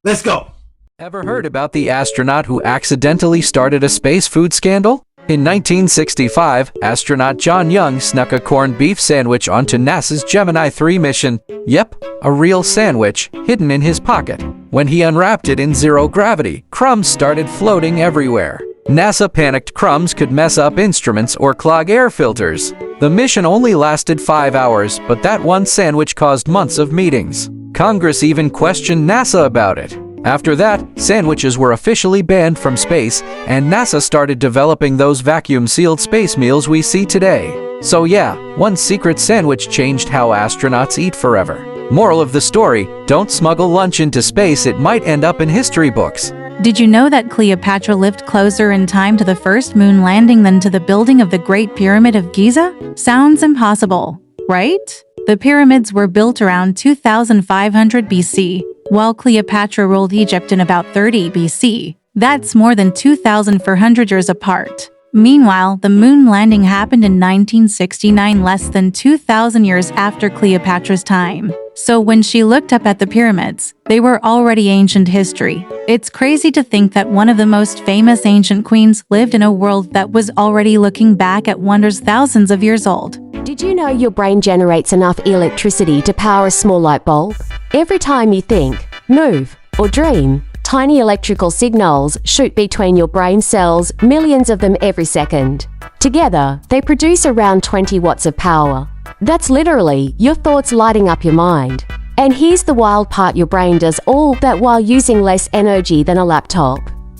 Let's go. Ever heard about the astronaut who accidentally started a space food scandal? In 1965, astronaut John Young snuck a corned beef sandwich onto NASA's Gemini 3 mission. Yep, a real sandwich, hidden in his pocket. When he unwrapped it in zero gravity, crumbs started floating everywhere. NASA panicked crumbs could mess up instruments or clog air filters. The mission only lasted 5 hours, but that one sandwich caused months of meetings. Congress even questioned NASA about it. After that, sandwiches were officially banned from space, and NASA started developing those vacuum-sealed space meals we see today. So yeah, one secret sandwich changed how astronauts eat forever. Moral of the story, don't smuggle lunch into space, it might end up in history books. Did you know that Cleopatra lived closer in time to the first moon landing than to the building of the Great Pyramid of Giza? Sounds impossible, right? The pyramids were built around 2500 BC, while Cleopatra ruled Egypt in about 30 BC. That's more than 2,400 years apart. Meanwhile, the moon landing happened in 1969, less than 2,000 years after Cleopatra's time. So when she looked up at the pyramids, they were already ancient history. It's crazy to think that one of the most famous ancient queens lived in a world that was already looking back at wonders thousands of years old. Did you know your brain generates enough electricity to power a small light bulb? Every time you think, move, or dream, tiny electrical signals shoot between your brain cells, millions of them every second. Together, they produce around 20 watts of power. That's literally your thoughts lighting up your mind. And here's the wild part, your brain does all that while using less energy than a laptop.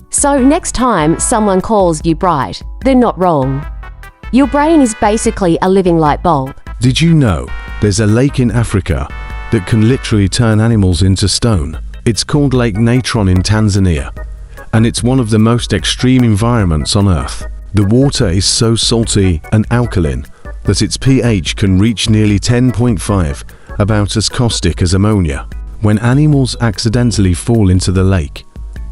So next time someone calls you bright, they're not wrong. Your brain is basically a living light bulb. Did you know there's a lake in Africa that can literally turn animals into stone? It's called Lake Natron in Tanzania, and it's one of the most extreme environments on Earth. The water is so salty and alkaline that its pH can reach nearly 10.5, about as caustic as ammonia. When animals accidentally fall into the lake,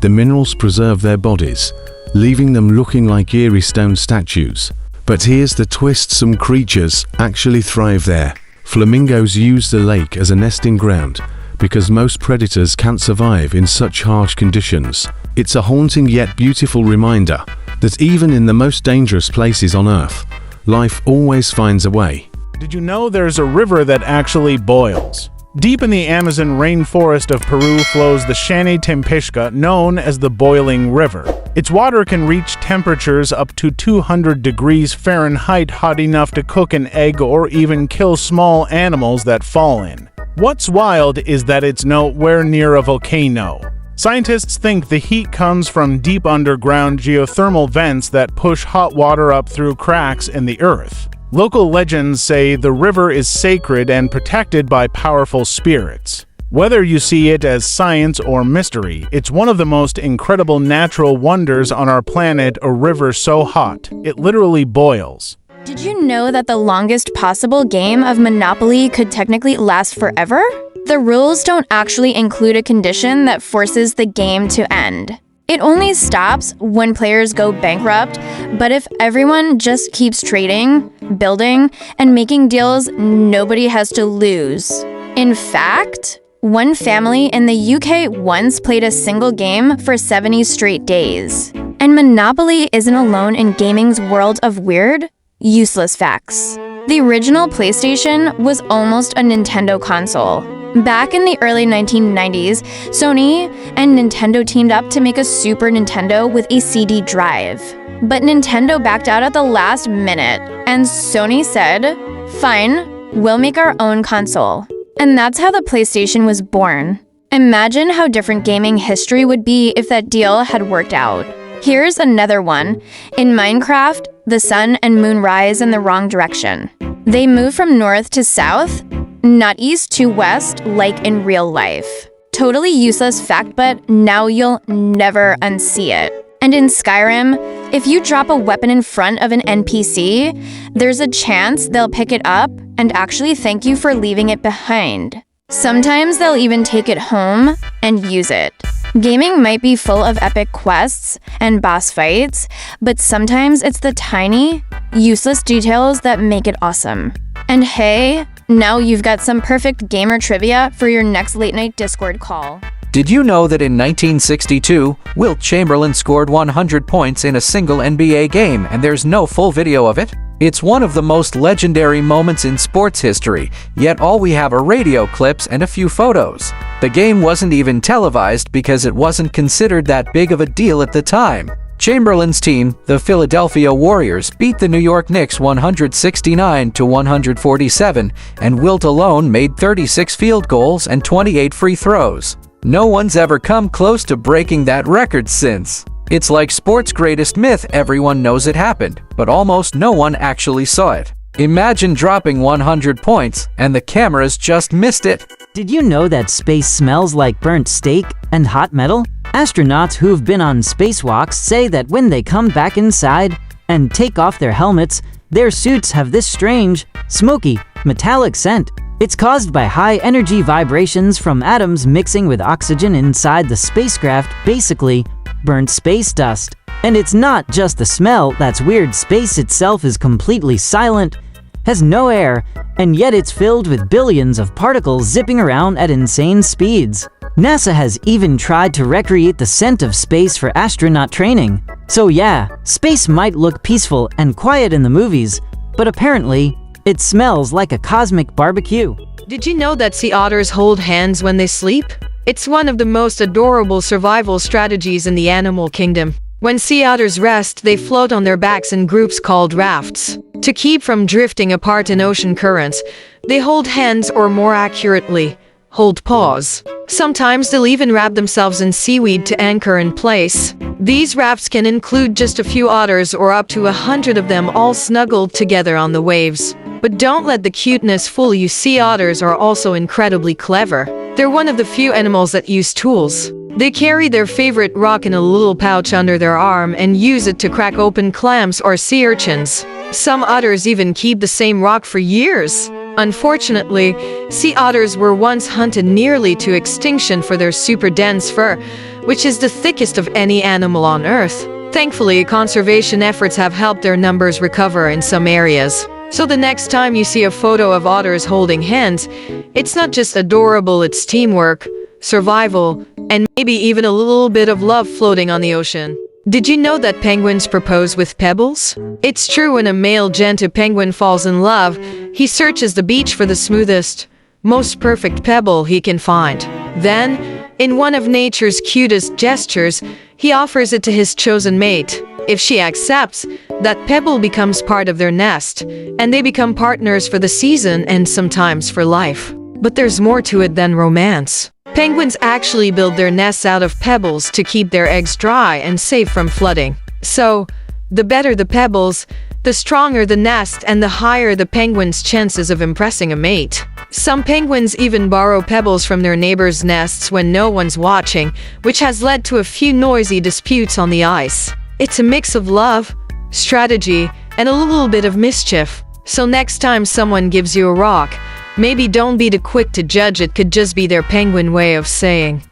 the minerals preserve their bodies, leaving them looking like eerie stone statues. But here's the twist, some creatures actually thrive there. Flamingos use the lake as a nesting ground because most predators can't survive in such harsh conditions. It's a haunting yet beautiful reminder that even in the most dangerous places on Earth, life always finds a way. Did you know there's a river that actually boils? Deep in the Amazon rainforest of Peru flows the Shane Tempishka, known as the Boiling River. Its water can reach temperatures up to 200 degrees Fahrenheit, hot enough to cook an egg or even kill small animals that fall in. What's wild is that it's nowhere near a volcano. Scientists think the heat comes from deep underground geothermal vents that push hot water up through cracks in the earth. Local legends say the river is sacred and protected by powerful spirits. Whether you see it as science or mystery, it's one of the most incredible natural wonders on our planet, a river so hot, it literally boils. Did you know that the longest possible game of Monopoly could technically last forever? The rules don't actually include a condition that forces the game to end. It only stops when players go bankrupt, but if everyone just keeps trading, building, and making deals, nobody has to lose. In fact, one family in the UK once played a single game for 70 straight days. And Monopoly isn't alone in gaming's world of weird, useless facts. The original PlayStation was almost a Nintendo console. Back in the early 1990s, Sony and Nintendo teamed up to make a Super Nintendo with a CD drive. But Nintendo backed out at the last minute, and Sony said, "Fine, we'll make our own console." And that's how the PlayStation was born. Imagine how different gaming history would be if that deal had worked out. Here's another one. In Minecraft, the sun and moon rise in the wrong direction. They move from north to south, not east to west like in real life. Totally useless fact, but now you'll never unsee it. And in Skyrim, if you drop a weapon in front of an NPC, there's a chance they'll pick it up and actually thank you for leaving it behind. Sometimes they'll even take it home and use it. Gaming might be full of epic quests and boss fights, but sometimes it's the tiny, useless details that make it awesome. And hey, now you've got some perfect gamer trivia for your next late night Discord call. Did you know that in 1962, Wilt Chamberlain scored 100 points in a single NBA game and there's no full video of it? It's one of the most legendary moments in sports history, yet all we have are radio clips and a few photos. The game wasn't even televised because it wasn't considered that big of a deal at the time. Chamberlain's team, the Philadelphia Warriors, beat the New York Knicks 169-147, and Wilt alone made 36 field goals and 28 free throws. No one's ever come close to breaking that record since. It's like sports' greatest myth, everyone knows it happened, but almost no one actually saw it. Imagine dropping 100 points and the cameras just missed it. Did you know that space smells like burnt steak and hot metal? Astronauts who've been on spacewalks say that when they come back inside and take off their helmets, their suits have this strange, smoky, metallic scent. It's caused by high-energy vibrations from atoms mixing with oxygen inside the spacecraft, basically burnt space dust. And it's not just the smell that's weird. Space itself is completely silent, has no air, and yet it's filled with billions of particles zipping around at insane speeds. NASA has even tried to recreate the scent of space for astronaut training. So yeah, space might look peaceful and quiet in the movies, but apparently, it smells like a cosmic barbecue. Did you know that sea otters hold hands when they sleep? It's one of the most adorable survival strategies in the animal kingdom. When sea otters rest, they float on their backs in groups called rafts. To keep from drifting apart in ocean currents, they hold hands, or more accurately, hold paws. Sometimes they'll even wrap themselves in seaweed to anchor in place. These rafts can include just a few otters or up to 100 of them all snuggled together on the waves. But don't let the cuteness fool you. Sea otters are also incredibly clever. They're one of the few animals that use tools. They carry their favorite rock in a little pouch under their arm and use it to crack open clams or sea urchins. Some otters even keep the same rock for years. Unfortunately, sea otters were once hunted nearly to extinction for their super dense fur, which is the thickest of any animal on Earth. Thankfully, conservation efforts have helped their numbers recover in some areas. So the next time you see a photo of otters holding hands, it's not just adorable, it's teamwork, survival, and maybe even a little bit of love floating on the ocean. Did you know that penguins propose with pebbles? It's true, when a male gentoo penguin falls in love, he searches the beach for the smoothest, most perfect pebble he can find. Then, in one of nature's cutest gestures, he offers it to his chosen mate. If she accepts, that pebble becomes part of their nest, and they become partners for the season and sometimes for life. But there's more to it than romance. Penguins actually build their nests out of pebbles to keep their eggs dry and safe from flooding. So, the better the pebbles, the stronger the nest and the higher the penguin's chances of impressing a mate. Some penguins even borrow pebbles from their neighbors' nests when no one's watching, which has led to a few noisy disputes on the ice. It's a mix of love, strategy, and a little bit of mischief. So next time someone gives you a rock, maybe don't be too quick to judge. It could just be their penguin way of saying,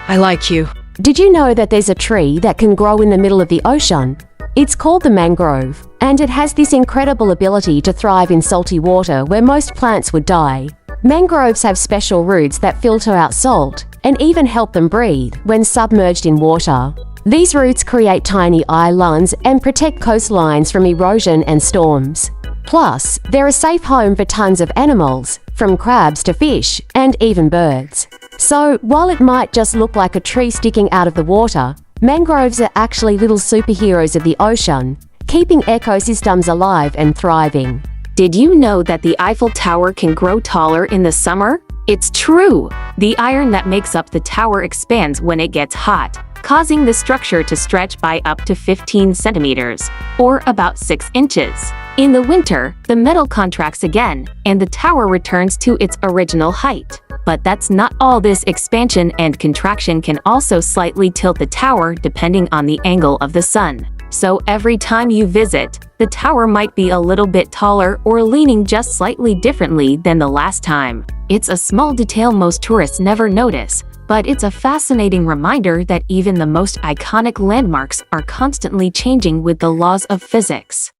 "I like you." Did you know that there's a tree that can grow in the middle of the ocean? It's called the mangrove, and it has this incredible ability to thrive in salty water where most plants would die. Mangroves have special roots that filter out salt and even help them breathe when submerged in water. These roots create tiny islands and protect coastlines from erosion and storms. Plus, they're a safe home for tons of animals, from crabs to fish, and even birds. So, while it might just look like a tree sticking out of the water, mangroves are actually little superheroes of the ocean, keeping ecosystems alive and thriving. Did you know that the Eiffel Tower can grow taller in the summer? It's true! The iron that makes up the tower expands when it gets hot, causing the structure to stretch by up to 15 centimeters, or about 6 inches. In the winter, the metal contracts again, and the tower returns to its original height. But that's not all. This expansion and contraction can also slightly tilt the tower depending on the angle of the sun. So every time you visit, the tower might be a little bit taller or leaning just slightly differently than the last time. It's a small detail most tourists never notice, but it's a fascinating reminder that even the most iconic landmarks are constantly changing with the laws of physics.